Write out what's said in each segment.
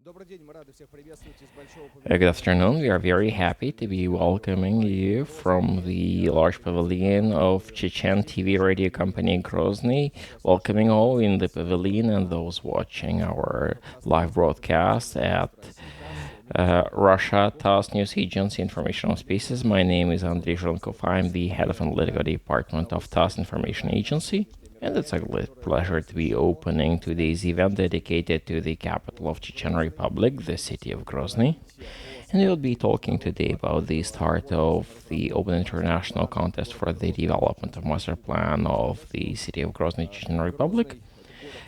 Good afternoon. We are very happy to be welcoming you from the large pavilion of Chechen TV radio company Grozny. Welcoming all in the pavilion and those watching our live broadcast at Russia TASS News Agency Informational Spaces. My name is Andrey Zhurankov. I'm the head of analytical department of TASS Information Agency. And it's a great pleasure to be opening today's event dedicated to the capital of Chechen Republic, the city of Grozny. And we'll be talking today about the start of the Open International Contest for the development of master plan of the city of Grozny, Chechen Republic.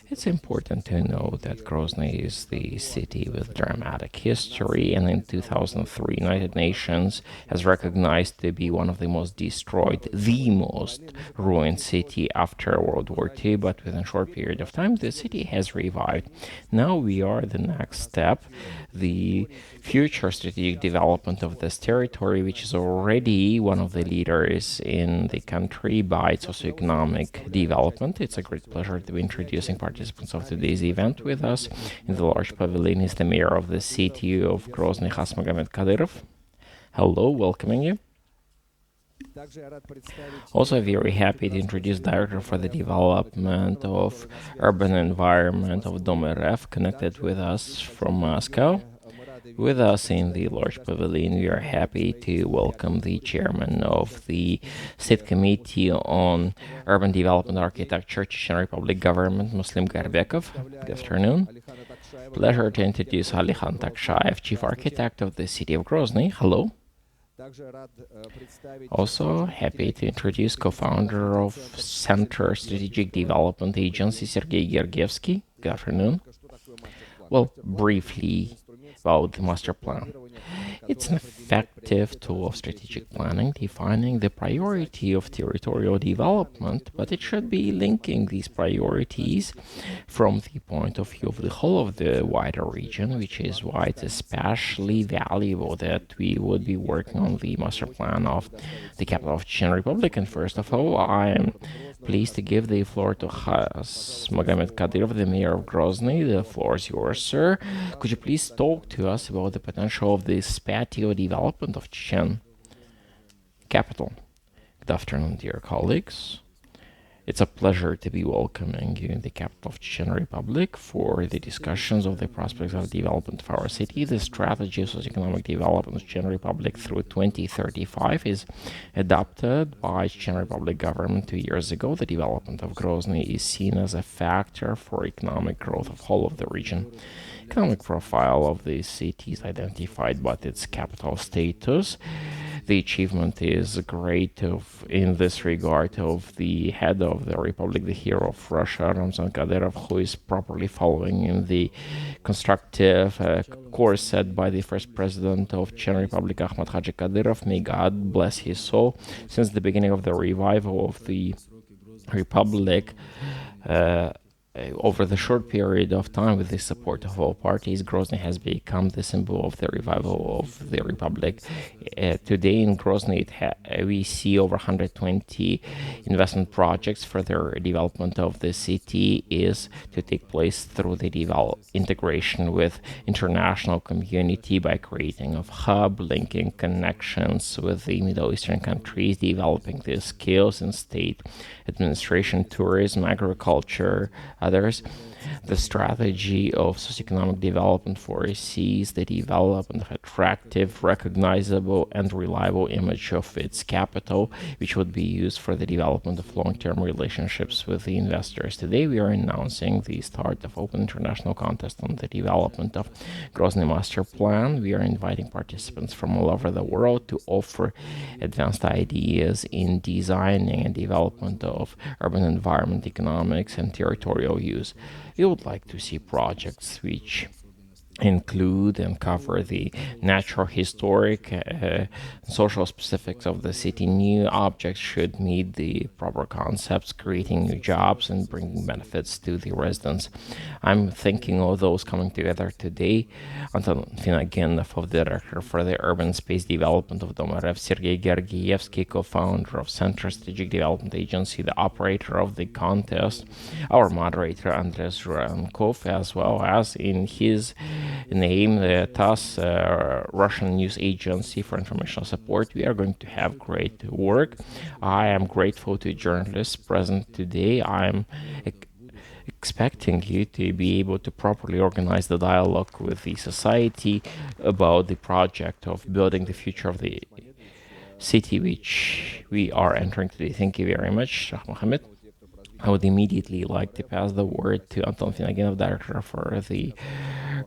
It's important to know that Grozny is the city with dramatic history, and in 2003, United Nations has recognized to be one of the most destroyed, the most ruined city after World War II, but within a short period of time, the city has revived. Now we are the next step, the future strategic development of this territory, which is already one of the leaders in the country by its socioeconomic development. It's a great pleasure to be introducing participants of today's event with us. In the large pavilion is the mayor of the city of Grozny, Khas-Magomed Kadyrov. Hello, welcoming you. Also very happy to introduce Director for the Development of Urban Environment of DOM.RF, connected with us from Moscow. With us in the large pavilion, we are happy to welcome the chairman of the State Committee on Urban Development Architecture, Chechen Republic Government, Muslim Gajrbekov. Good afternoon. Pleasure to introduce Alihan Tokshaev, Chief Architect of the city of Grozny. Hello. Also happy to introduce co-founder of Center Strategic Development Agency, Sergei Georgievskii. Good afternoon. Well, briefly about the master plan. It's an effective tool of strategic planning, defining the priority of territorial development, but it should be linking these priorities from the point of view of the whole of the wider region, which is why it's especially valuable that we would be working on the master plan of the capital of Chechen Republic. And first of all, I am pleased to give the floor to Khas-Magomed Kadyrov, the mayor of Grozny. The floor is yours, sir. Could you please talk to us about the potential of the spatial development of Chechen capital? Good afternoon, dear colleagues. It's a pleasure to be welcoming you in the capital of Chechen Republic for the discussions of the prospects of development of our city. The strategy of socioeconomic development of Chechen Republic through 2035 is adopted by Chechen Republic government 2 years ago. The development of Grozny is seen as a factor for economic growth of whole of the region. Economic profile of the city is identified by its capital status. The achievement is great in this regard of the head of the Republic, the hero of Russia, Ramzan Kadyrov, who is properly following in the constructive course set by the first president of Chechen Republic, Ahmad Haji Kadyrov. May God bless his soul. Since the beginning of the revival of the Republic, over the short period of time, with the support of all parties, Grozny has become the symbol of the revival of the Republic. Today in Grozny, we see over 120 investment projects. Further development of the city is to take place through the integration with international community by creating a hub, linking connections with the Middle Eastern countries, developing the skills in state administration, tourism, agriculture, others. The strategy of socioeconomic development foresees the development of attractive, recognizable, and reliable image of its capital, which would be used for the development of long-term relationships with the investors. Today, we are announcing the start of Open International Contest on the development of Grozny Master Plan. We are inviting participants from all over the world to offer advanced ideas in designing and development of urban environment economics and territorial use. We would like to see projects which include and cover the natural, historic, social specifics of the city. New objects should meet the proper concepts, creating new jobs and bringing benefits to the residents. I'm thinking of those coming together today. Anton, Finogenov, Director for the Urban Space Development of DOM.RF, Sergei Georgievskii, co-founder of Center Strategic Development Agency, the operator of the contest, our moderator, Andrey Zhurankov, as well as in his name, the TASS, Russian news agency for informational support. We are going to have great work. I am grateful to journalists present today. I'm expecting you to be able to properly organize the dialogue with the society about the project of building the future of the city which we are entering today. Thank you very much, Khas-Magomed. I would immediately like to pass the word to Anton Finogenov, Director for the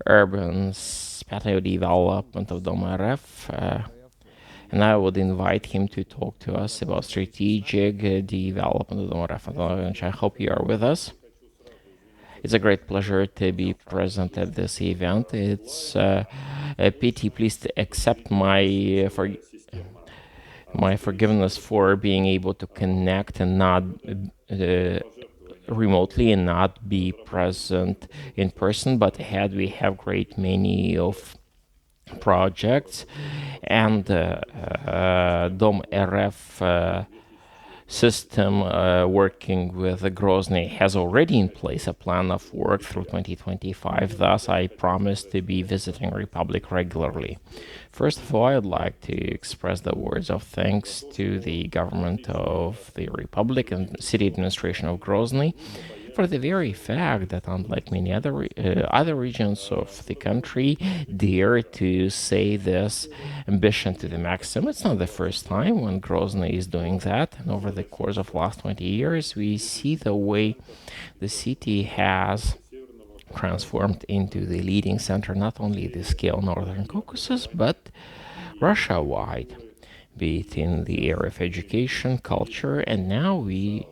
Urban Spatial Development of DOM.RF. And I would invite him to talk to us about strategic development of DOM.RF. I hope you are with us. It's a great pleasure to be present at this event. It's a pity. Please accept my forgiveness for being able to connect and not remotely and not be present in person. But ahead we have great many of projects, and DOM.RF system working with Grozny has already in place a plan of work through 2025. Thus, I promise to be visiting Republic regularly. First of all, I'd like to express the words of thanks to the government of the Republic and city administration of Grozny for the very fact that, unlike many other regions of the country, dare to say this ambition to the maximum. It's not the first time when Grozny is doing that, and over the course of the last 20 years, we see the way the city has transformed into the leading center, not only the scale Northern Caucasus, but Russia-wide, be it in the area of education, culture, and now we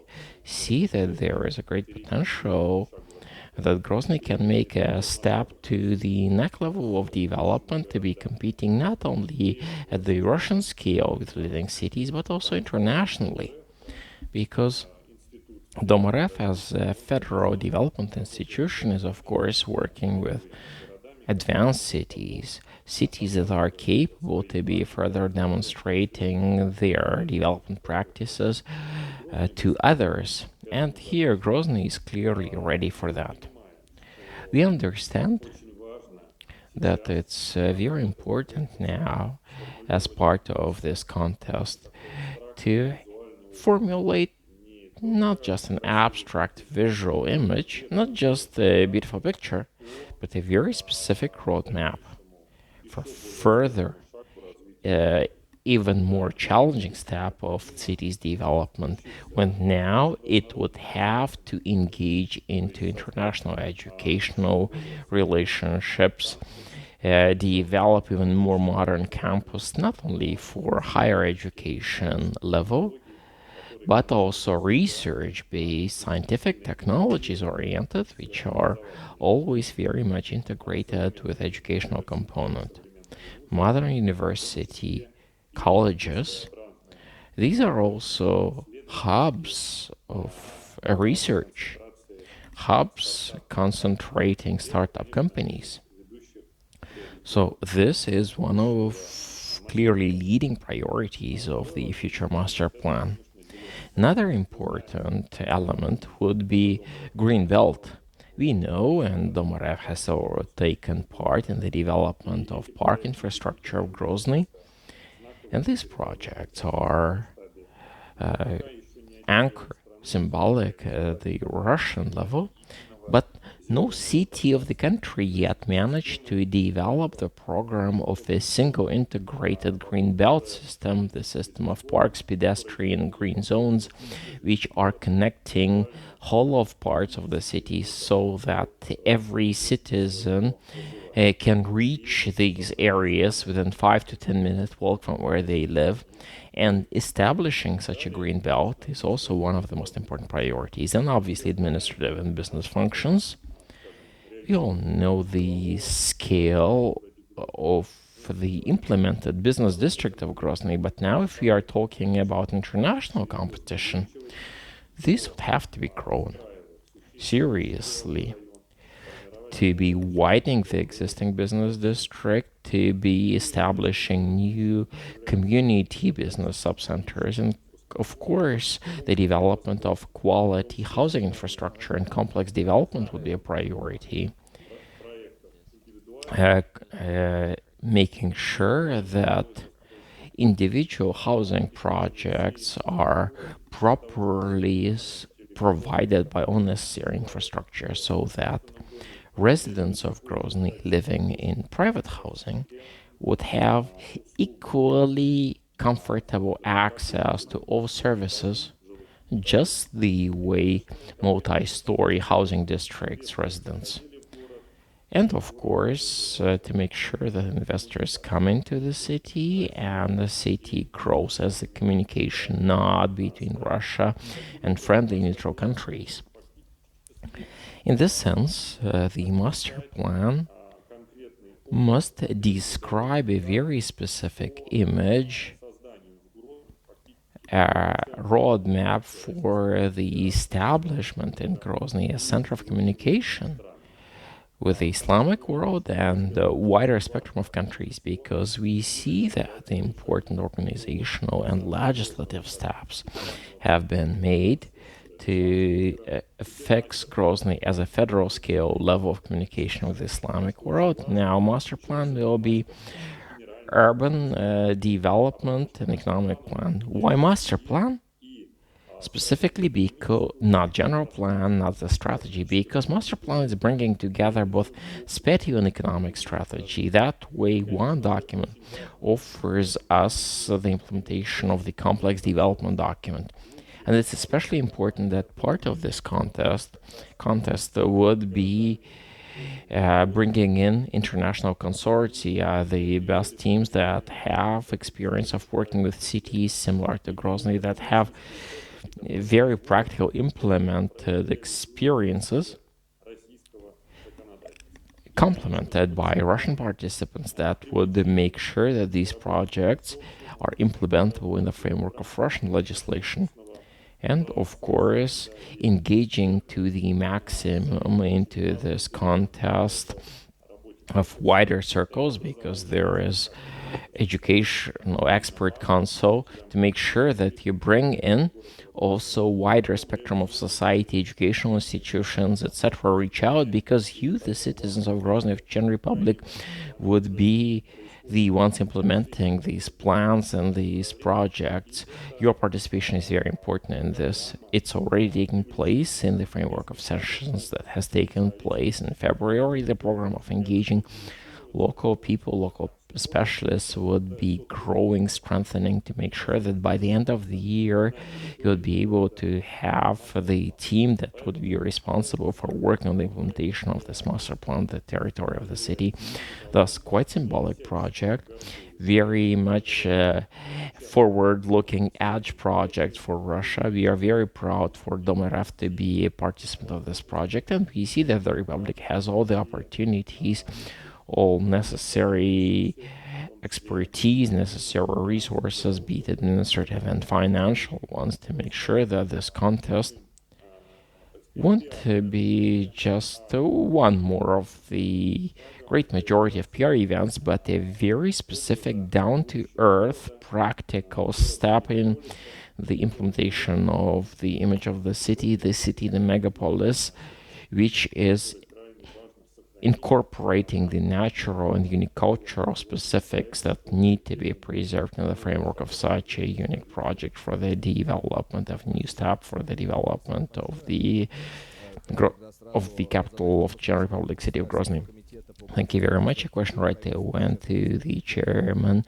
see that there is a great potential that Grozny can make a step to the next level of development, to be competing not only at the Russian scale with leading cities, but also internationally. Because DOM.RF, as a federal development institution, is of course working with advanced cities, cities that are capable to be further demonstrating their development practices to others. And here Grozny is clearly ready for that. We understand that it's very important now, as part of this contest, to formulate not just an abstract visual image, not just a beautiful picture, but a very specific roadmap for further, even more challenging step of city's development, when now it would have to engage into international educational relationships, develop even more modern campus, not only for higher education level, but also research-based, scientific technologies-oriented, which are always very much integrated with educational component. Modern university colleges, these are also hubs of research, hubs concentrating startup companies. So this is one of clearly leading priorities of the future master plan. Another important element would be Green Belt. We know, and DOM.RF has already taken part in the development of park infrastructure of Grozny, and these projects are anchored, symbolic at the Russian level, but no city of the country yet managed to develop the program of a single integrated green belt system, the system of parks, pedestrian green zones, which are connecting whole of parts of the city so that every citizen can reach these areas within 5 to 10 minute walk from where they live. And establishing such a green belt is also one of the most important priorities, and obviously administrative and business functions. We all know the scale of the implemented business district of Grozny, but now if we are talking about international competition, this would have to be grown seriously, to be widening the existing business district, to be establishing new community business subcenters, and of course, the development of quality housing infrastructure and complex development would be a priority. making sure that individual housing projects are properly provided by all necessary infrastructure so that residents of Grozny living in private housing would have equally comfortable access to all services, just the way multi-story housing districts residents. And of course, to make sure that investors come into the city and the city grows as a communication node between Russia and friendly neutral countries. In this sense, the master plan must describe a very specific image, a roadmap for the establishment in Grozny, a center of communication with the Islamic world and a wider spectrum of countries, because we see that the important organizational and legislative steps have been made to fix Grozny as a federal scale level of communication with the Islamic world. Now, master plan will be urban development and economic plan. Why master plan? Specifically because, not general plan, not the strategy, because master plan is bringing together both spatial and economic strategy. That way, one document offers us the implementation of the complex development document. And it's especially important that part of this contest would be bringing in international consortia, the best teams that have experience of working with cities similar to Grozny, that have very practical implemented experiences, complemented by Russian participants that would make sure that these projects are implementable in the framework of Russian legislation. And of course, engaging to the maximum into this contest of wider circles, because there is educational expert council to make sure that you bring in also wider spectrum of society, educational institutions, etc. reach out, because you, the citizens of Grozny, of Chechen Republic, would be the ones implementing these plans and these projects. Your participation is very important in this. It's already taking place in the framework of sessions that has taken place in February. The program of engaging local people, local specialists would be growing, strengthening, to make sure that by the end of the year you would be able to have the team that would be responsible for working on the implementation of this master plan, the territory of the city. Thus, quite symbolic project, very much forward-looking edge project for Russia. We are very proud for DOM.RF to be a participant of this project, and we see that the Republic has all the opportunities, all necessary expertise, necessary resources, be it administrative and financial ones, to make sure that this contest won't be just one more of the great majority of PR events, but a very specific, down-to-earth, practical step in the implementation of the image of the city, the megapolis, which is incorporating the natural and unique cultural specifics that need to be preserved in the framework of such a unique project for the development of new step, for the development of the capital of Czech Republic, city of Grozny. Thank you very much. A question right there went to the chairman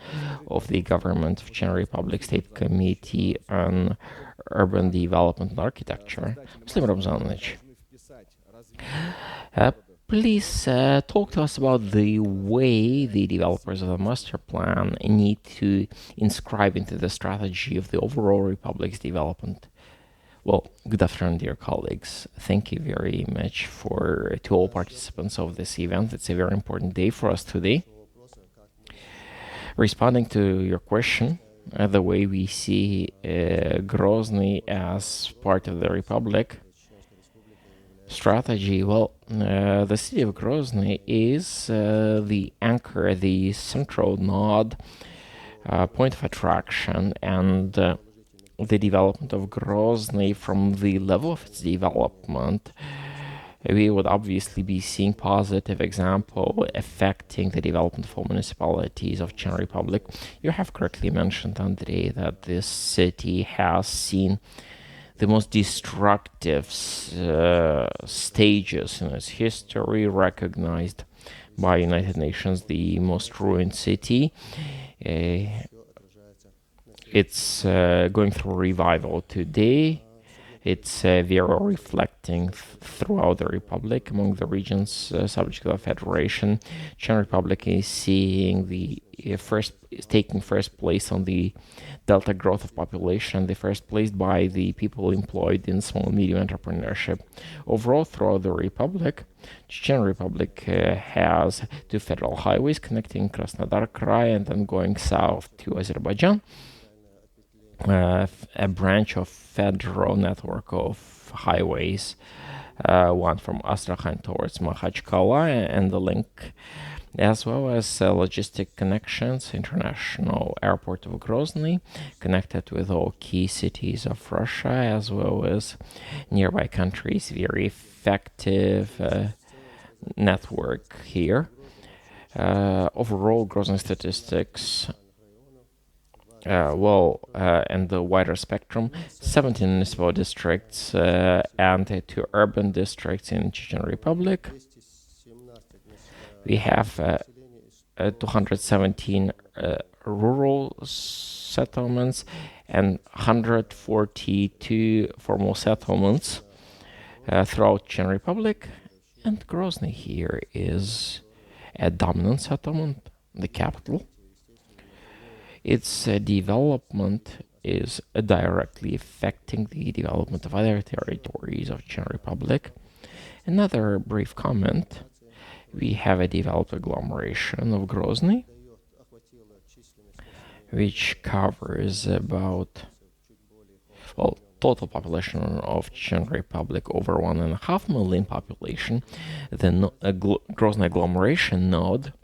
of the government of Czech Republic State Committee on Urban Development and Architecture, Muslim Ramzanovich. Please talk to us about the way the developers of the master plan need to inscribe into the strategy of the overall Republic's development. Well, good afternoon, dear colleagues. Thank you very much to all participants of this event. It's a very important day for us today. Responding to your question, the way we see Grozny as part of the Republic strategy, well, the city of Grozny is the anchor, the central node, point of attraction, and the development of Grozny from the level of its development we would obviously be seeing positive example affecting the development of all municipalities of Czech Republic. You have correctly mentioned, Andrei, that this city has seen the most destructive stages in its history, recognized by United Nations, the most ruined city. It's going through revival today. It's very reflecting throughout the Republic among the regions subject to the Federation. Czech Republic is seeing the taking first place on the delta growth of population, the first place by the people employed in small and medium entrepreneurship. Overall, throughout the Republic, Chechen Republic has 2 federal highways connecting Krasnodar Krai and then going south to Azerbaijan. A branch of federal network of highways, one from Astrakhan towards Makhachkala, and the link, as well as logistic connections, international airport of Grozny, connected with all key cities of Russia, as well as nearby countries. Very effective network here. Overall, Grozny statistics, and the wider spectrum, 17 municipal districts and 2 urban districts in Chechen Republic. We have 217 rural settlements and 142 formal settlements throughout Chechen Republic. And Grozny here is a dominant settlement, the capital. Its development is directly affecting the development of other territories of Czech Republic. Another brief comment: we have a developed agglomeration of Grozny, which covers about, total population of Czech Republic over 1.5 million population. The Grozny agglomeration node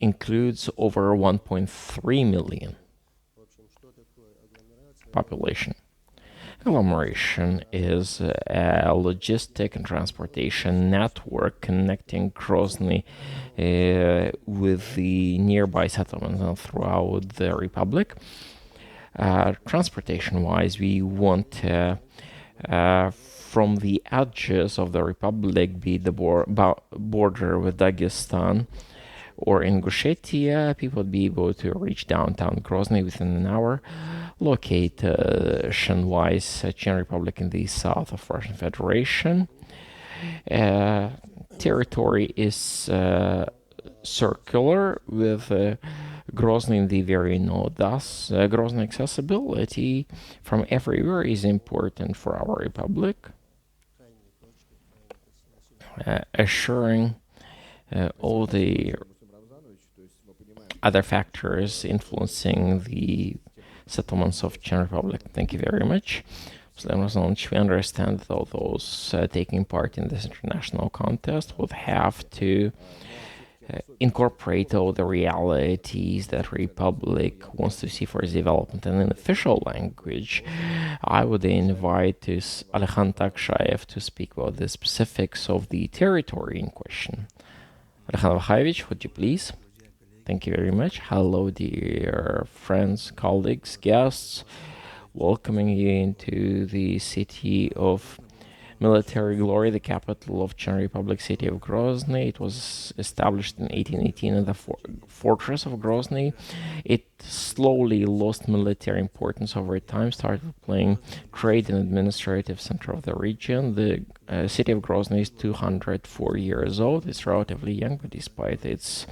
includes over 1.3 million population. Agglomeration is a logistic and transportation network connecting Grozny with the nearby settlements and throughout the Republic. Transportation-wise, we want from the edges of the Republic, be the border with Dagestan, or in Ingushetia, people would be able to reach downtown Grozny within an hour. Location-wise, Czech Republic in the south of Russian Federation. Territory is circular with Grozny in the very north. Thus, Grozny accessibility from everywhere is important for our Republic, assuring all the other factors influencing the settlements of Czech Republic. Thank you very much. We understand that all those taking part in this international contest would have to incorporate all the realities that Republic wants to see for its development. And in official language, I would invite Alihan Tokshaev to speak about the specifics of the territory in question. Alihan Vakhaevich, would you please? Thank you very much. Hello, dear friends, colleagues, guests. Welcoming you into the city of military glory, the capital of Czech Republic, city of Grozny. It was established in 1818 in the fortress of Grozny. It slowly lost military importance over time, started playing trade and administrative center of the region. The city of Grozny is 204 years old. It's relatively young, but despite its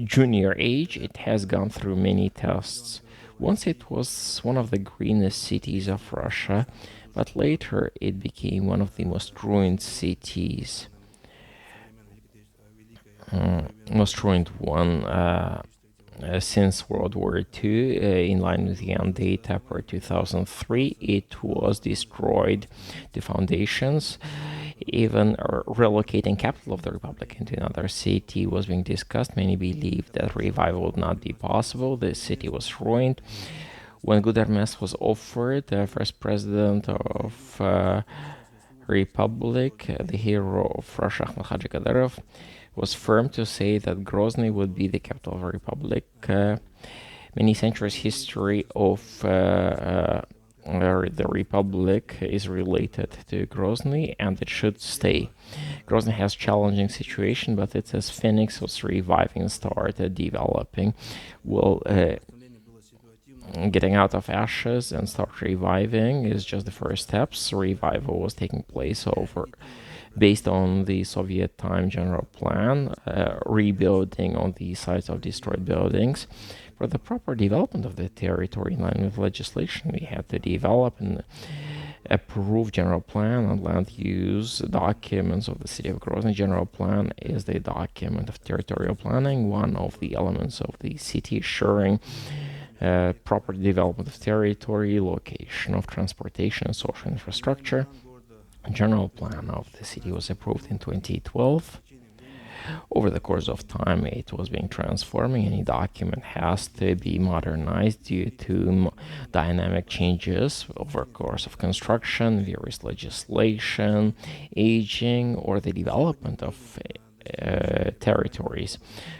junior age, it has gone through many tests. Once it was one of the greenest cities of Russia, but later it became one of the most ruined cities. Most ruined one since World War II. In line with the data per 2003, it was destroyed to foundations. Even relocating capital of the Republic into another city was being discussed. Many believed that revival would not be possible. The city was ruined. When Gudermes was offered, the first president of Republic, the hero of Russia, Ahmed Haji Kadyrov, was firm to say that Grozny would be the capital of the Republic. Many centuries history of the Republic is related to Grozny, and it should stay. Grozny has challenging situation, but it's as Phoenix was reviving, started developing, getting out of ashes and start reviving is just the first steps. Revival was taking place based on the Soviet time general plan, rebuilding on the sites of destroyed buildings. For the proper development of the territory in line with legislation, we had to develop and approve general plan and land use documents of the city of Grozny. General plan is the document of territorial planning, one of the elements of the city, assuring proper development of territory, location of transportation and social infrastructure. A general plan of the city was approved in 2012. Over the course of time, it was being transforming. Any document has to be modernized due to dynamic changes over the course of construction, various legislation, aging, or the development of territories.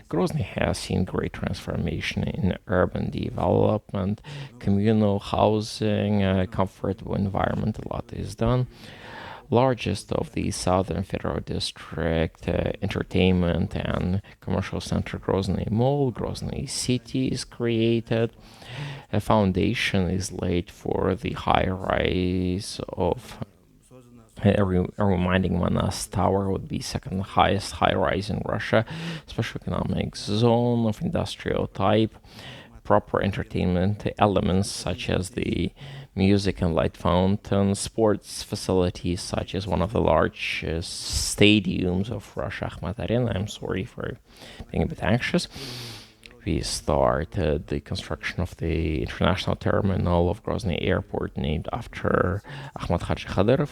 Grozny has seen great transformation in urban development, communal housing, comfortable environment. A lot is done. Largest of the Southern Federal District entertainment and commercial center, Grozny Mall, Grozny City is created. A foundation is laid for the high rise of reminding Manas Tower would be second highest high rise in Russia, special economic zone of industrial type, proper entertainment elements such as the music and light fountain, sports facilities such as one of the largest stadiums of Russia, Akhmat Arena. I'm sorry for being a bit anxious. We started the construction of the international terminal of Grozny Airport, named after Ahmed Haji Kadyrov.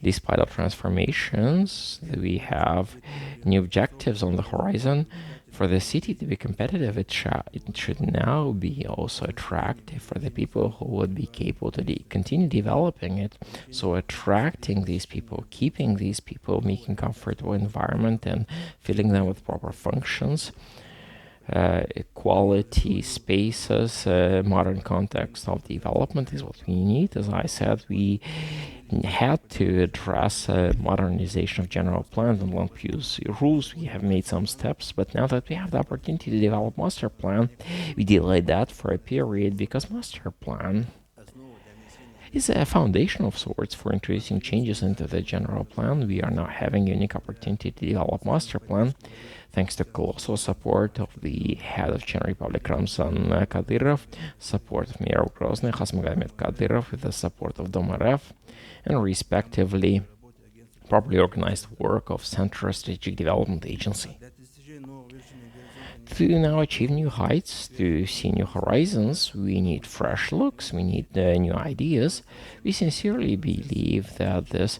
Despite of transformations, we have new objectives on the horizon. For the city to be competitive, it should now be also attractive for the people who would be capable to continue developing it. So attracting these people, keeping these people, making comfortable environment and filling them with proper functions, quality spaces, modern context of development is what we need. As I said, we had to address modernization of general plans and land use rules. We have made some steps, but now that we have the opportunity to develop master plan, we delayed that for a period because master plan is a foundation of sorts for introducing changes into the general plan. We are now having a unique opportunity to develop master plan, thanks to colossal support of the head of Chechen Republic, Ramzan Kadyrov, support of Mayor of Grozny, Khas-Magomed Kadyrov, with the support of DOM.RF, and respectively properly organized work of Central Strategic Development Agency. To now achieve new heights, to see new horizons, we need fresh looks, we need new ideas. We sincerely believe that this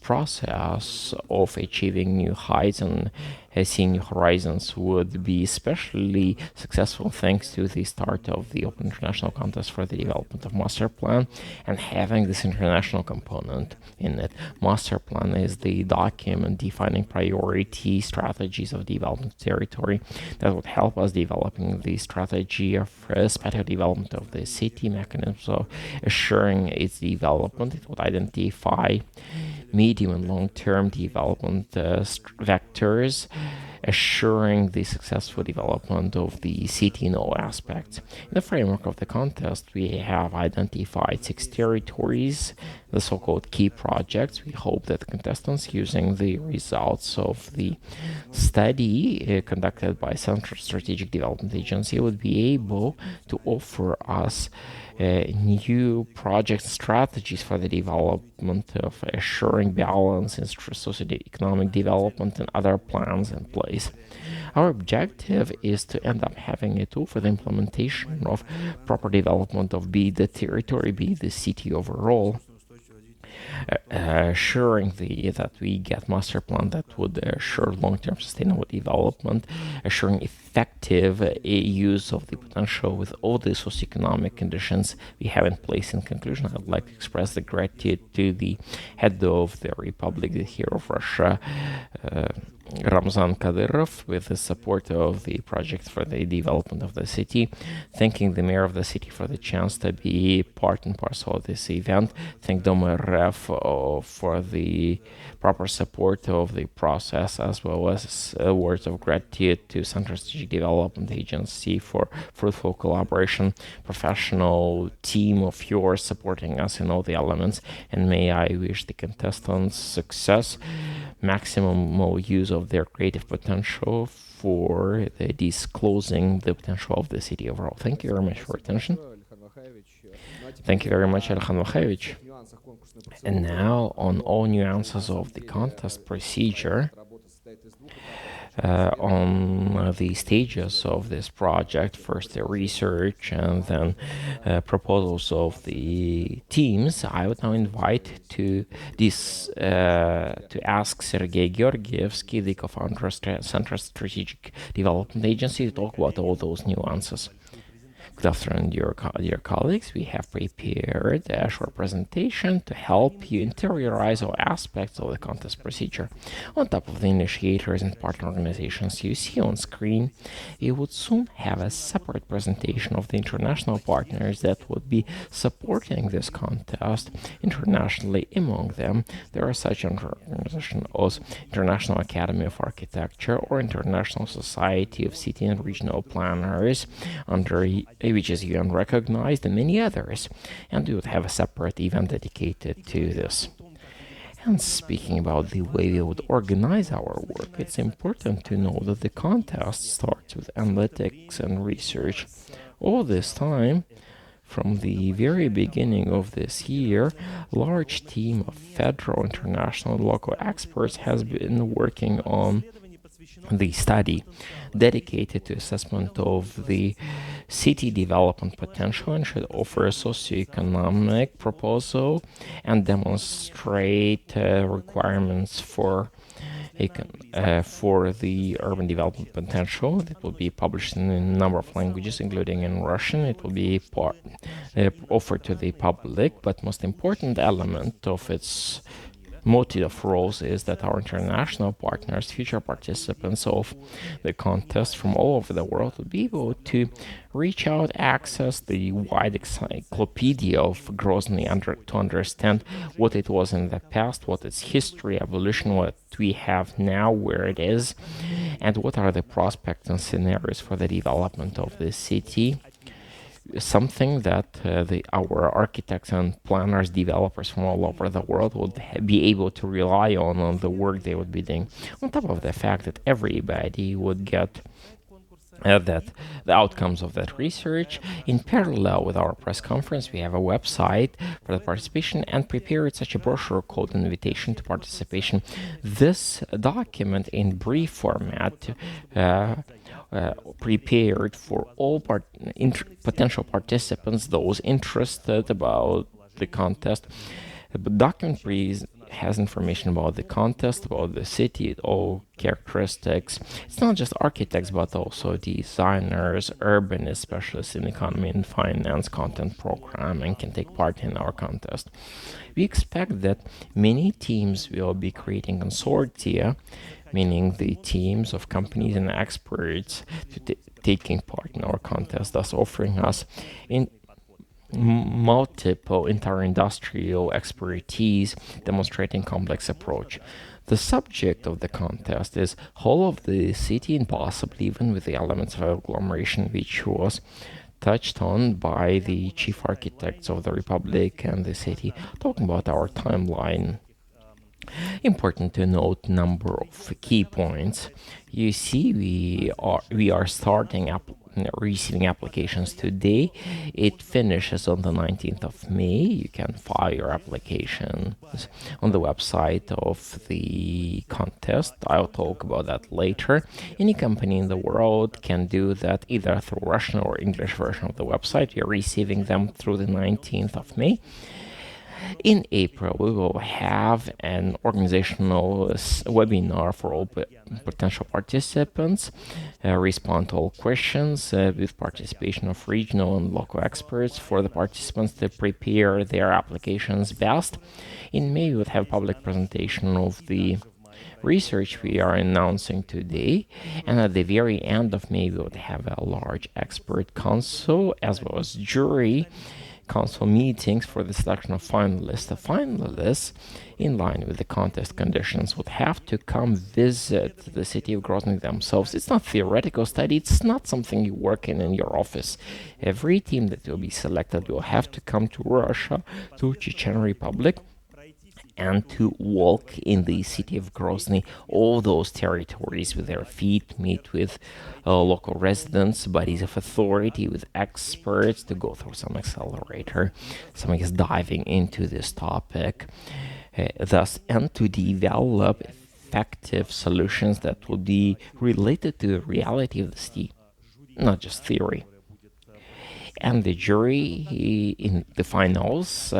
process of achieving new heights and seeing new horizons would be especially successful thanks to the start of the Open International Contest for the Development of Master Plan and having this international component in it. Master Plan is the document defining priority strategies of development territory that would help us developing the strategy of spatial development of the city, mechanisms of assuring its development. It would identify medium and long-term development vectors, assuring the successful development of the city in all aspects. In the framework of the contest, we have identified 6 territories, the so-called key projects. We hope that the contestants, using the results of the study conducted by Central Strategic Development Agency, would be able to offer us new project strategies for the development of assuring balance in socio-economic development and other plans in place. Our objective is to end up having a tool for the implementation of proper development of be it the territory, be it the city overall. assuring that we get master plan that would assure long-term sustainable development, assuring effective use of the potential with all the socioeconomic conditions we have in place. In conclusion, I would like to express the gratitude to the head of the Republic, the hero of Russia, Ramzan Kadyrov, with the support of the project for the development of the city, thanking the mayor of the city for the chance to be part and parcel of this event, thank DOM.RF for the proper support of the process, as well as words of gratitude to Central Strategic Development Agency for fruitful collaboration, professional team of yours supporting us in all the elements, and may I wish the contestants success, maximum use of their creative potential for the disclosing the potential of the city overall. Thank you very much for your attention. Thank you very much, Alihan Vakhaevich. And now, on all nuances of the contest procedure, on the stages of this project, first the research and then proposals of the teams, I would now invite to ask Sergei Georgievskii, the co-founder of Central Strategic Development Agency, to talk about all those nuances. Good afternoon, dear colleagues. We have prepared a short presentation to help you interiorize all aspects of the contest procedure. On top of the initiators and partner organizations you see on screen, we would soon have a separate presentation of the international partners that would be supporting this contest internationally. Among them, there are such organizations as International Academy of Architecture or International Society of City and Regional Planners, which is UN recognized, and many others. And we would have a separate event dedicated to this. And speaking about the way we would organize our work, it's important to know that the contest starts with analytics and research. All this time, from the very beginning of this year, a large team of federal, international, and local experts has been working on the study dedicated to assessment of the city development potential and should offer a socioeconomic proposal and demonstrate requirements for the urban development potential. It will be published in a number of languages, including in Russian. It will be offered to the public, but most important element of its motive of roles is that our international partners, future participants of the contest from all over the world, will be able to reach out, access the wide encyclopedia of Grozny to understand what it was in the past, what its history, evolution, what we have now, where it is, and what are the prospects and scenarios for the development of the city. Something that our architects and planners, developers from all over the world would be able to rely on the work they would be doing. On top of the fact that everybody would get the outcomes of that research. In parallel with our press conference, we have a website for the participation and prepared such a brochure called Invitation to Participation. This document in brief format prepared for all potential participants, those interested about the contest. The document has information about the contest, about the city, all characteristics. It's not just architects, but also designers, urbanists, specialists in economy and finance, content programming can take part in our contest. We expect that many teams will be creating consortia, meaning the teams of companies and experts taking part in our contest, thus offering us in multiple inter-industrial expertise, demonstrating complex approach. The subject of the contest is whole of the city and possibly even with the elements of agglomeration, which was touched on by the chief architects of the Republic and the city, talking about our timeline. Important to note number of key points. You see, we are starting receiving applications today. It finishes on the 19th of May. You can file your applications on the website of the contest. I'll talk about that later. Any company in the world can do that either through Russian or English version of the website. You're receiving them through the 19th of May. In April, we will have an organizational webinar for all potential participants, respond to all questions with participation of regional and local experts for the participants to prepare their applications best. In May, we will have public presentation of the research we are announcing today, and at the very end of May, we would have a large expert council as well as jury council meetings for the selection of finalists. The finalists, in line with the contest conditions, would have to come visit the city of Grozny themselves. It's not theoretical study, it's not something you work in your office. Every team that will be selected will have to come to Russia, to Chechen Republic, and to walk in the city of Grozny, all those territories with their feet, meet with local residents, bodies of authority, with experts, to go through some accelerator, some diving into this topic, thus, and to develop effective solutions that will be related to the reality of the city, not just theory. And the jury in the finals,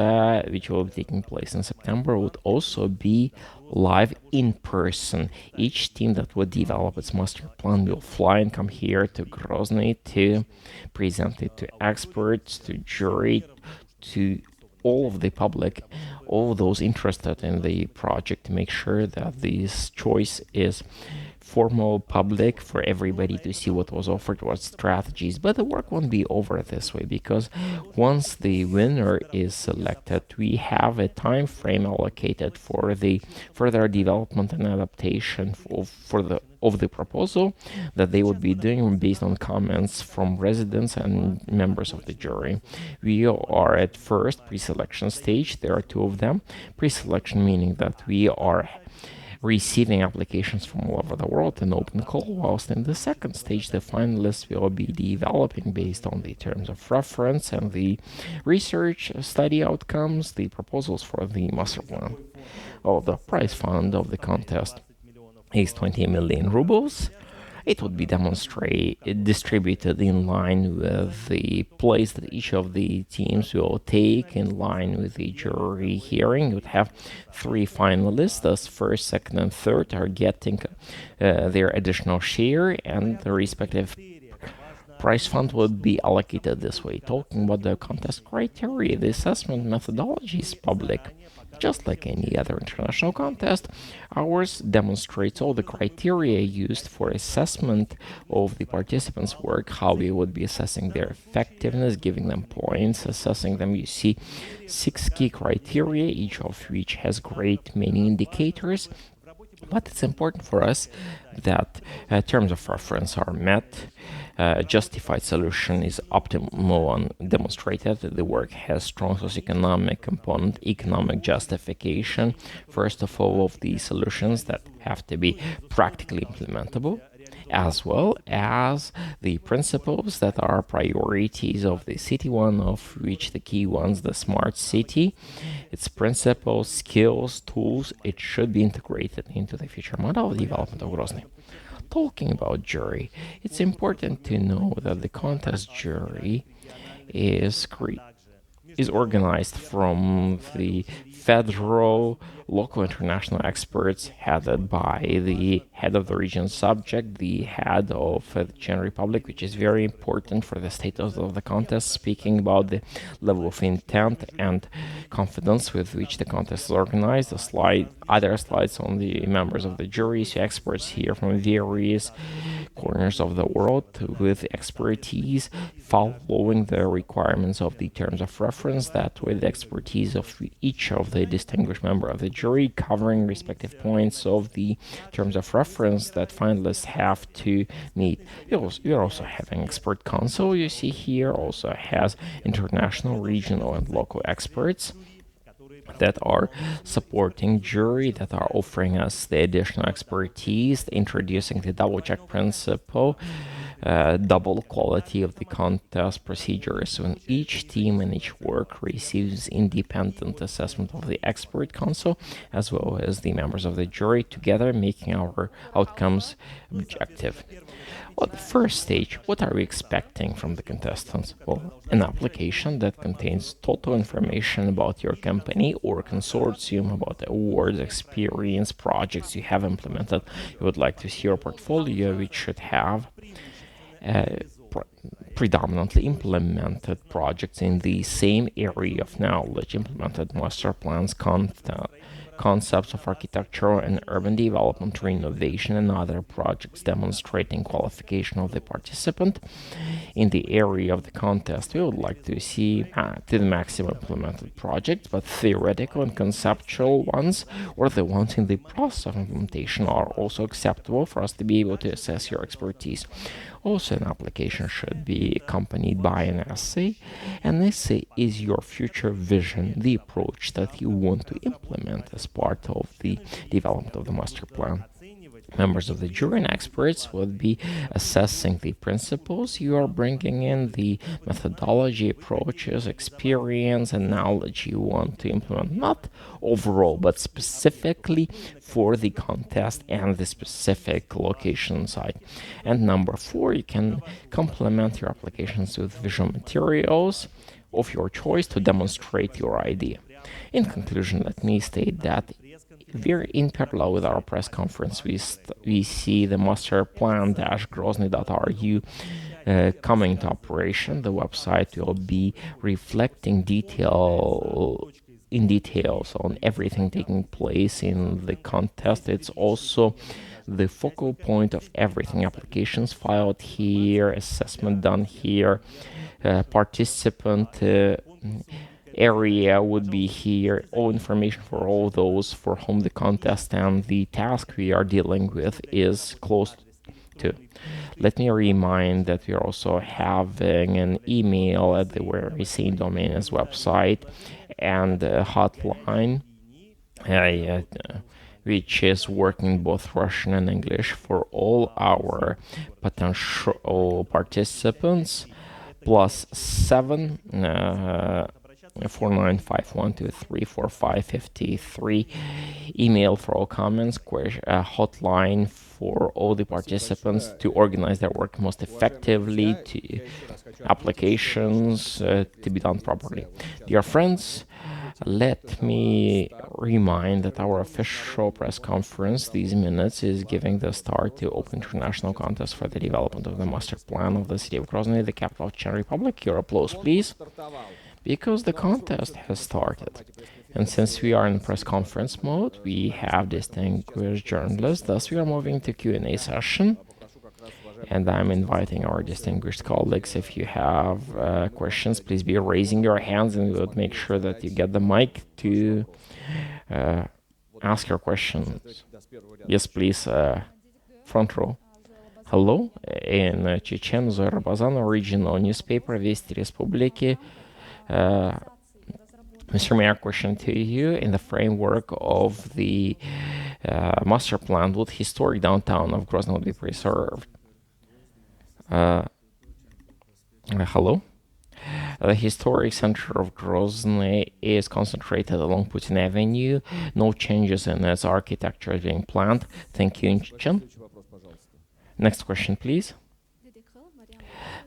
which will be taking place in September, would also be live in person. Each team that would develop its master plan will fly and come here to Grozny to present it to experts, to jury, to all of the public, all those interested in the project, to make sure that this choice is formal, public, for everybody to see what was offered, what strategies. But the work won't be over this way, because once the winner is selected, we have a time frame allocated for the further development and adaptation of the proposal that they would be doing based on comments from residents and members of the jury. We are at first pre-selection stage. There are two of them. Pre-selection meaning that we are receiving applications from all over the world in open call, whilst in the second stage the finalists will be developing based on the terms of reference and the research study outcomes, the proposals for the master plan. The prize fund of the contest is 20 million rubles. It would be distributed in line with the place that each of the teams will take, in line with the jury hearing. You would have three finalists, thus first, second, and third are getting their additional share, and the respective prize fund would be allocated this way. Talking about the contest criteria, the assessment methodology is public. Just like any other international contest, ours demonstrates all the criteria used for assessment of the participants' work, how we would be assessing their effectiveness, giving them points, assessing them. You see 6 key criteria, each of which has great many indicators. But it's important for us that terms of reference are met, justified solution is optimal and demonstrated, the work has strong socioeconomic component, economic justification, first of all, of the solutions that have to be practically implementable, as well as the principles that are priorities of the city, one of which the key ones, the smart city, its principles, skills, tools, it should be integrated into the future model of development of Grozny. Talking about jury, it's important to know that the contest jury is organized from the federal, local, international experts headed by the head of the region subject, the head of the Chechen Republic, which is very important for the status of the contest, speaking about the level of intent and confidence with which the contest is organized. Other slides on the members of the jury, so experts here from various corners of the world with expertise following the requirements of the terms of reference, that with the expertise of each of the distinguished member of the jury, covering respective points of the terms of reference that finalists have to meet. We're also having expert council, you see here, also has international, regional, and local experts that are supporting jury, that are offering us the additional expertise, introducing the double check principle, double quality of the contest procedures when each team and each work receives independent assessment of the expert council as well as the members of the jury, together making our outcomes objective. Well, the first stage, what are we expecting from the contestants? Well, an application that contains total information about your company or consortium, about awards, experience, projects you have implemented. You would like to see your portfolio, which should have predominantly implemented projects in the same area of knowledge, implemented master plans, concepts of architecture and urban development, renovation, and other projects demonstrating qualification of the participant in the area of the contest. We would like to see to the maximum implemented projects, but theoretical and conceptual ones or the ones in the process of implementation are also acceptable for us to be able to assess your expertise. Also, an application should be accompanied by an essay. An essay is your future vision, the approach that you want to implement as part of the development of the master plan. Members of the jury and experts would be assessing the principles you are bringing in, the methodology, approaches, experience, and knowledge you want to implement, not overall, but specifically for the contest and the specific location site. And number 4, you can complement your applications with visual materials of your choice to demonstrate your idea. In conclusion, let me state that very in parallel with our press conference, we see the master plan-grozny.ru coming into operation. The website will be reflecting details on everything taking place in the contest. It's also the focal point of everything. Applications filed here, assessment done here, participant area would be here, all information for all those for whom the contest and the task we are dealing with is close to. Let me remind that we are also having an email at the very same domain as website and a hotline which is working both Russian and English for all our potential participants, +7 4951234553, email for all comments, hotline for all the participants to organize their work most effectively, to applications to be done properly. Dear friends, let me remind that our official press conference, these minutes, is giving the start to Open International Contest for the development of the master plan of the city of Grozny, the capital of Chechen Republic. Your applause, please. Because the contest has started. And since we are in press conference mode, we have distinguished journalists, thus we are moving to Q&A session. And I'm inviting our distinguished colleagues, if you have questions, please be raising your hands and we will make sure that you get the mic to ask your questions. Yes, please, front row. Hello, in Chechen, Zorbazan, original newspaper, Vesti Respubliki. Mr. Mayor, question to you. In the framework of the master plan, would historic downtown of Grozny be preserved? Hello? The historic center of Grozny is concentrated along Putin Avenue. No changes in its architecture is being planned. Thank you, Chechen. Next question, please.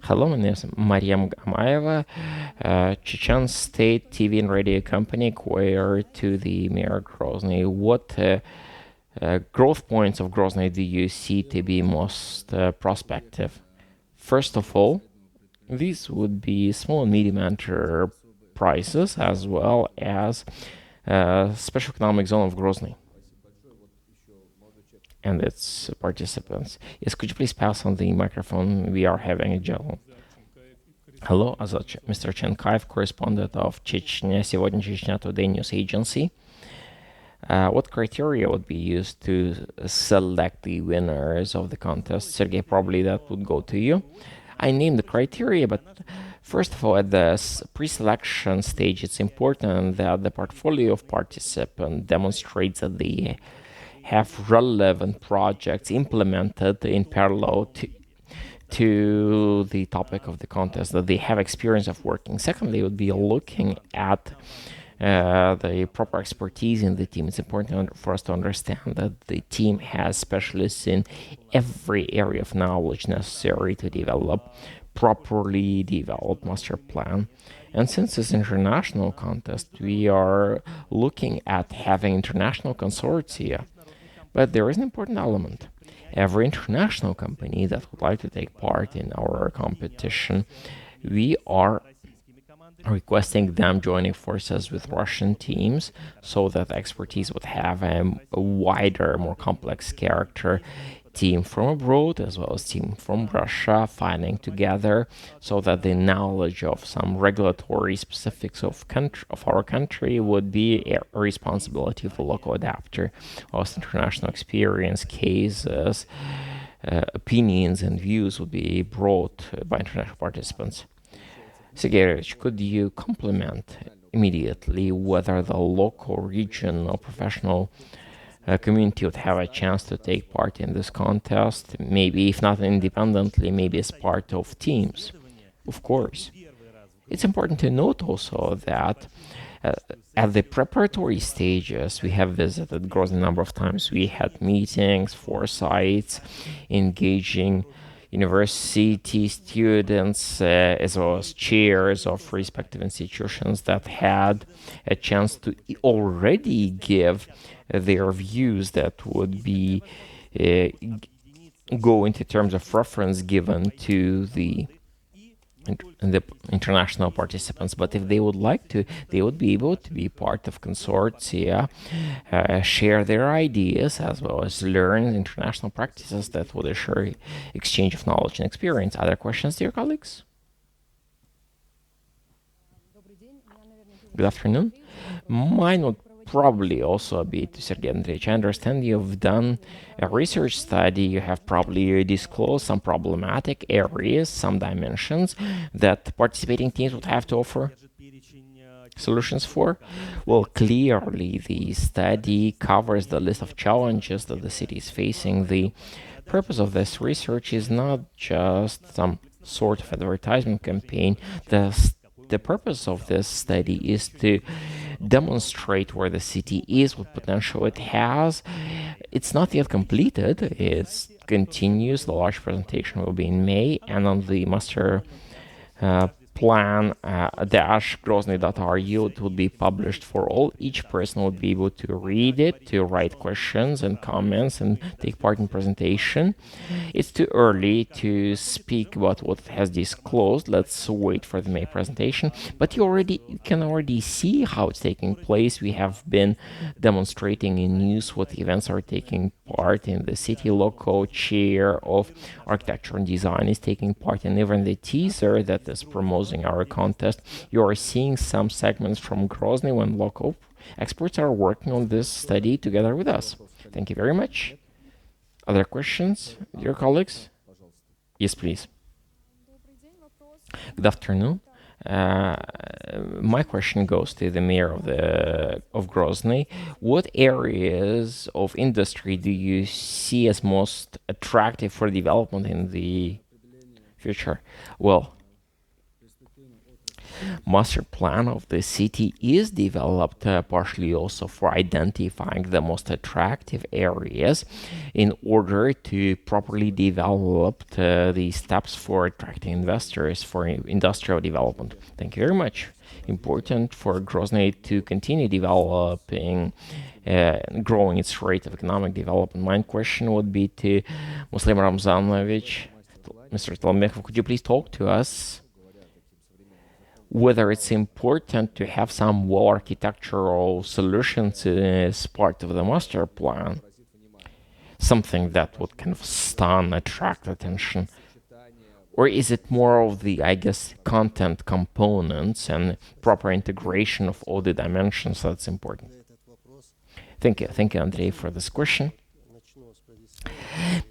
Hello, my name is Mariam Gamaeva, Chechen State TV and Radio Company acquired to the Mayor Grozny. What growth points of Grozny do you see to be most prospective? First of all, these would be small and medium enterprises as well as special economic zone of Grozny and its participants. Yes, could you please pass on the microphone? We are having a gentleman. Hello, Mr. Chenkaev, correspondent of Chechnya, Сегодня Chechnya Today News Agency. What criteria would be used to select the winners of the contest? Sergei, probably that would go to you. I named the criteria, but first of all, at the pre-selection stage, it's important that the portfolio of participants demonstrates that they have relevant projects implemented in parallel to the topic of the contest, that they have experience of working. Secondly, would be looking at the proper expertise in the team. It's important for us to understand that the team has specialists in every area of knowledge necessary to develop properly developed master plan. And since it's international contest, we are looking at having international consortia. But there is an important element. Every international company that would like to take part in our competition, we are requesting them joining forces with Russian teams so that expertise would have a wider, more complex character. Team from abroad as well as team from Russia fighting together so that the knowledge of some regulatory specifics of our country would be a responsibility of the local adapter. Also, international experience, cases, opinions and views would be brought by international participants. Sergei, could you complement immediately whether the local, regional, professional community would have a chance to take part in this contest, maybe if not independently, maybe as part of teams? Of course. It's important to note also that at the preparatory stages, we have visited Grozny a number of times. We had meetings, foresights, engaging university students as well as chairs of respective institutions that had a chance to already give their views that would be go into terms of reference given to the international participants. But if they would like to, they would be able to be part of consortia, share their ideas, as well as learn international practices that would assure exchange of knowledge and experience. Other questions, dear colleagues? Good afternoon. Mine would probably also be to Sergei Andreevich. I understand you've done a research study. You have probably disclosed some problematic areas, some dimensions that participating teams would have to offer solutions for. Well, clearly the study covers the list of challenges that the city is facing. The purpose of this research is not just some sort of advertisement campaign. The purpose of this study is to demonstrate where the city is, what potential it has. It's not yet completed. It continues. The large presentation will be in May, and on the master plan -grozny.ru it would be published for all. Each person would be able to read it, to write questions and comments and take part in presentation. It's too early to speak about what has disclosed. Let's wait for the May presentation. But you can already see how it's taking place. We have been demonstrating in news what events are taking part in the city. Local chair of architecture and design is taking part, and even the teaser that is promoting our contest. You are seeing some segments from Grozny when local experts are working on this study together with us. Thank you very much. Other questions, dear colleagues? Yes, please. Good afternoon. My question goes to the mayor of Grozny. What areas of industry do you see as most attractive for development in the future? Well, master plan of the city is developed partially also for identifying the most attractive areas in order to properly develop the steps for attracting investors for industrial development. Thank you very much. Important for Grozny to continue developing growing its rate of economic development. My question would be to Muslim Ramzanovich. Mr. Tolmekov, could you please talk to us whether it's important to have some wall architectural solutions as part of the master plan, something that would kind of stun, attract attention, or is it more of the, I guess, content components and proper integration of all the dimensions that's important? Thank you, Andrei, for this question.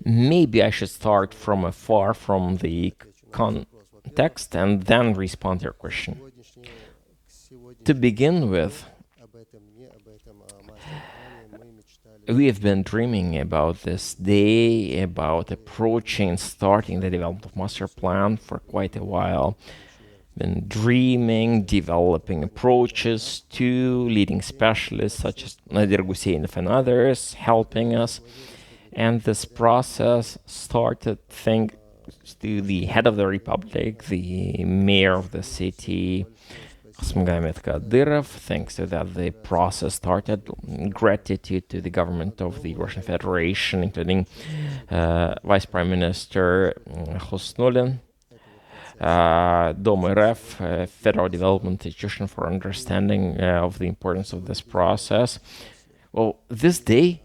Maybe I should start from afar from the context and then respond to your question. To begin with, we have been dreaming about this day, about approaching and starting the development of master plan for quite a while. Been dreaming, developing approaches to leading specialists such as Nadir Guseynov and others helping us. And this process started thanks to the head of the republic, the mayor of the city, Khas-Magomed Kadyrov. Thanks to that, the process started. Gratitude to the government of the Russian Federation, including Vice Prime Minister Khusnulin, DOM.RF, Federal Development Institution, for understanding of the importance of this process. Well, this day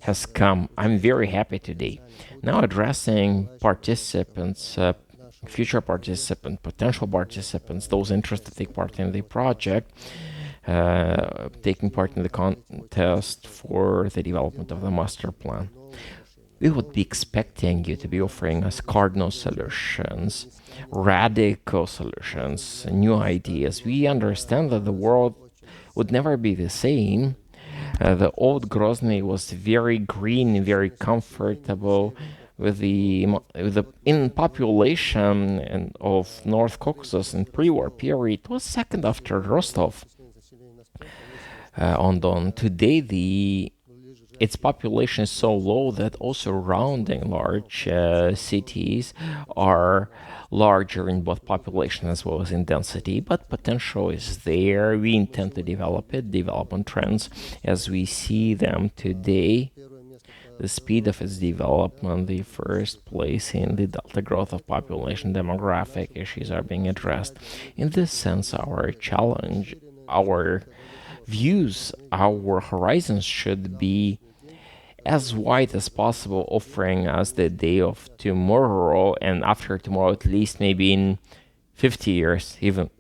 has come. I'm very happy today. Now addressing participants, future participants, potential participants, those interested to take part in the project, taking part in the contest for the development of the master plan. We would be expecting you to be offering us cardinal solutions, radical solutions, new ideas. We understand that the world would never be the same. The old Grozny was very green, very comfortable. With the in population of North Caucasus in pre-war period, it was second after Rostov on Don. Today, its population is so low that also surrounding large cities are larger in both population as well as in density, but potential is there. We intend to develop it, development trends as we see them today. The speed of its development, the first place in the delta growth of population, demographic issues are being addressed. In this sense, our challenge, our views, our horizons should be as wide as possible, offering us the day of tomorrow and after tomorrow, at least maybe in 50 years, even.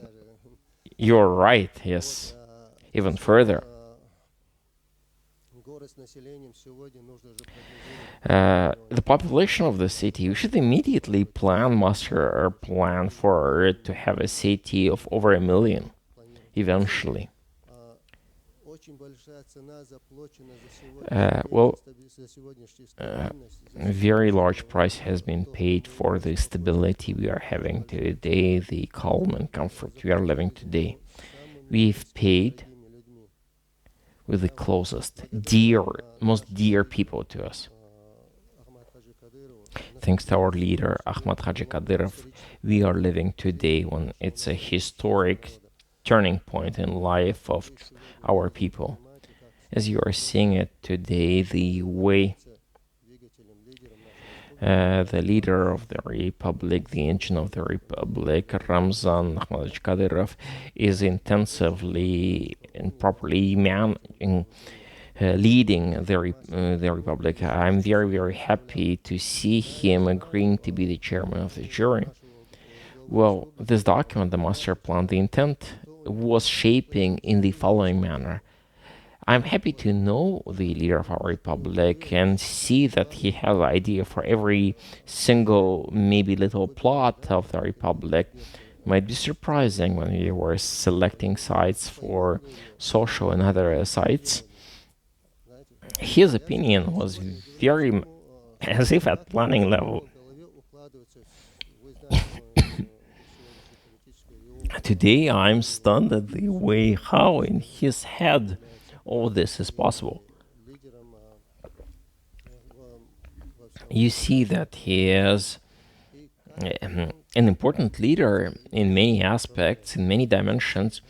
You're right, yes, even further. The population of the city, we should immediately master plan for it to have a city of over 1 million, eventually. A very large price has been paid for the stability we are having today, the calm and comfort we are living today. We've paid with the closest, most dear people to us. Thanks to our leader, Ahmad Haji Kadyrov, we are living today when it's a historic turning point in life of our people. As you are seeing it today, the way the leader of the republic, the engine of the republic, Ramzan Ahmadovich Kadyrov, is intensively and properly leading the republic. I'm very, very happy to see him agreeing to be the chairman of the jury. Well, this document, the master plan, the intent was shaping in the following manner. I'm happy to know the leader of our republic and see that he has an idea for every single, maybe little plot of the republic. Might be surprising when we were selecting sites for social and other sites. His opinion was very, as if at planning level. Today I'm stunned at the way how in his head all this is possible. You see that he is an important leader in many aspects, in many dimensions,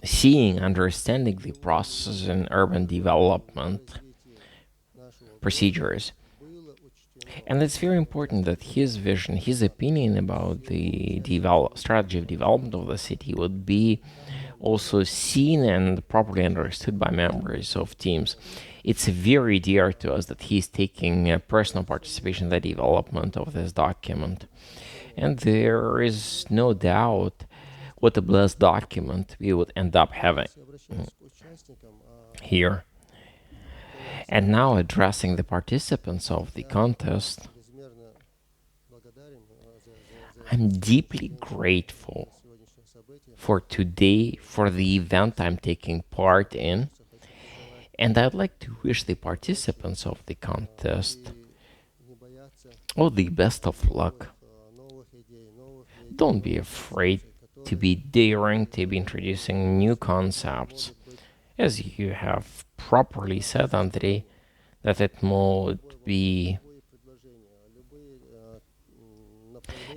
seeing, understanding the processes in urban development procedures. And it's very important that his vision, his opinion about the strategy of development of the city would be also seen and properly understood by members of teams. It's very dear to us that he's taking personal participation in the development of this document. And there is no doubt what a blessed document we would end up having here. And now addressing the participants of the contest, I'm deeply grateful for today, for the event I'm taking part in. And I'd like to wish the participants of the contest all the best of luck. Don't be afraid to be daring, to be introducing new concepts. As you have properly said, Andrey, that it would be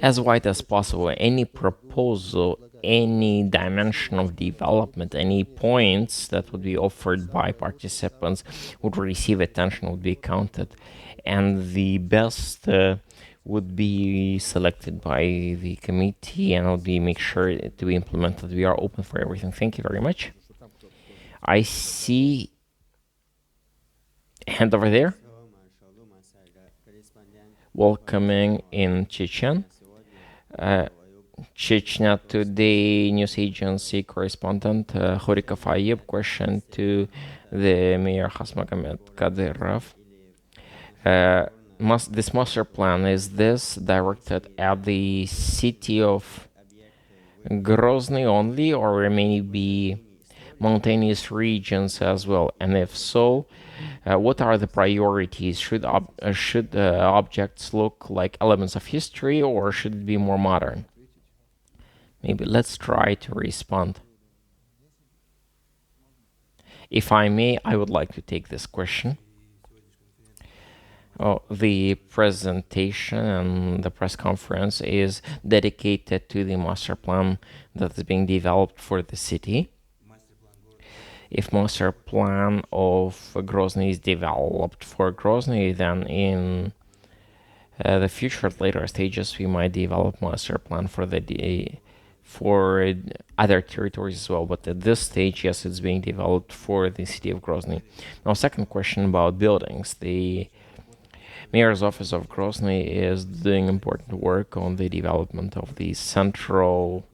as wide as possible. Any proposal, any dimension of development, any points that would be offered by participants would receive attention, would be counted, and the best would be selected by the committee and will be make sure to be implemented. We are open for everything. Thank you very much. I see hand over there. Welcoming in Chechen. Chechnya Today news agency correspondent Khorikov Ayeb. Question to the mayor Khas-Magomed Kadyrov. This master plan, is this directed at the city of Grozny only, or may be mountainous regions as well? And if so, what are the priorities? Should objects look like elements of history, or should it be more modern? Maybe let's try to respond. If I may, I would like to take this question. The presentation and the press conference is dedicated to the master plan that is being developed for the city. If master plan of Grozny is developed for Grozny, then in the future, later stages, we might develop master plan for other territories as well. But at this stage, yes, it's being developed for the city of Grozny. Now, second question about buildings. The Mayor's Office of Grozny is doing important work on the development of the central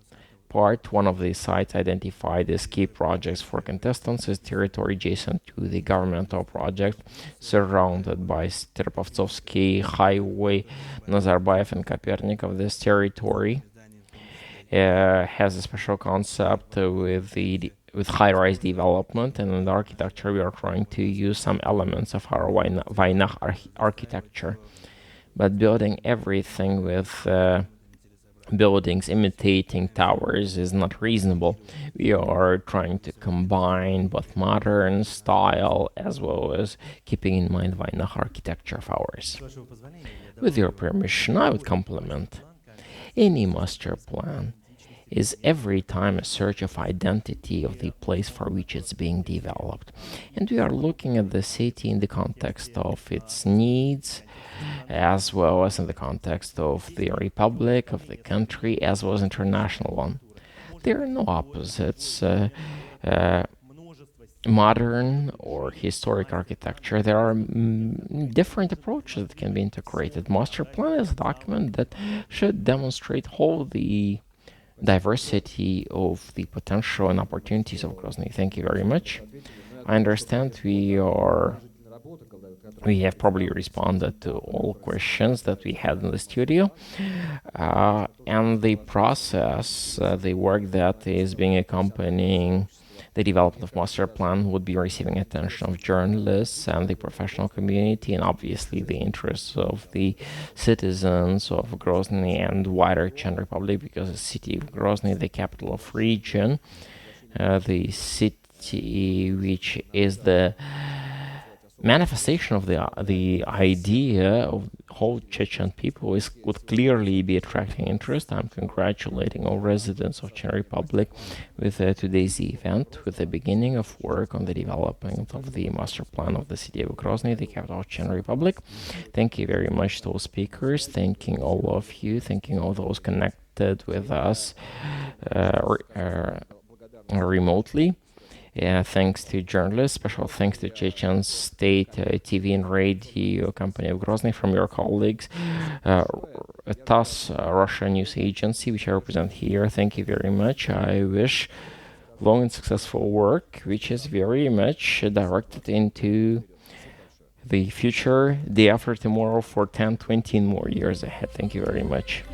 part. One of the sites identified as key projects for contestants is territory adjacent to the governmental project, surrounded by Stepovtsovsky Highway, Nazarbayev and Kopernikov. This territory has a special concept with high-rise development, and in the architecture we are trying to use some elements of our Vaynakh architecture, but building everything with buildings imitating towers is not reasonable. We are trying to combine both modern style as well as keeping in mind Vaynakh architecture of ours. With your permission, I would complement. Any master plan is every time a search of identity of the place for which it's being developed. And we are looking at the city in the context of its needs, as well as in the context of the republic, of the country, as well as international one. There are no opposites. Modern or historic architecture, there are different approaches that can be integrated. Master plan is a document that should demonstrate all the diversity of the potential and opportunities of Grozny. Thank you very much. I understand we have probably responded to all questions that we had in the studio, and the process, the work that is being accompanying the development of master plan would be receiving attention of journalists and the professional community, and obviously the interests of the citizens of Grozny and wider Chechen Republic, because the city of Grozny, the capital of region, the city which is the manifestation of the idea of whole Chechen people would clearly be attracting interest. I'm congratulating all residents of Chechen Republic with today's event, with the beginning of work on the development of the master plan of the city of Grozny, the capital of Chechen Republic. Thank you very much to all speakers, thanking all of you, thanking all those connected with us remotely. Thanks to journalists, special thanks to Chechen State TV and Radio Company of Grozny from your colleagues, TASS Russia News Agency, which I represent here. Thank you very much. I wish long and successful work, which is very much directed into the future, day after tomorrow, for 10, 20 more years ahead. Thank you very much.